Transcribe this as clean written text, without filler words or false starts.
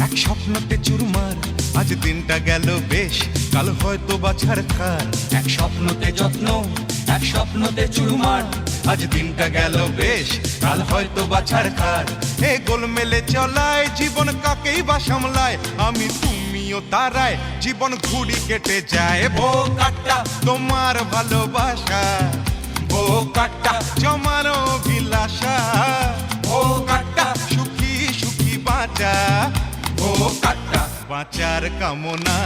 এক স্বপ্নতে চুরমার, আজ দিনটা গেল বেশ, কাল হয়তো বাছার খার। এক স্বপ্নতে যত্ন, এক স্বপ্নতে চুরমার, আজ দিনটা গেল বেশ, কাল হয়তো বাছার খার। এ গোলমেলে চলায় জীবন কাকেই বা সামলায়, আমি তুমিও তারায় জীবন ঘুড়ি কেটে যায়। ও কাট্টা তোমার ভালোবাসা, ও কাট্টা, জমার অভিলাষা, ও কাট্টা, সুখী সুখী বাঁচা, ও কাট্টা। বাঁচার কামনা।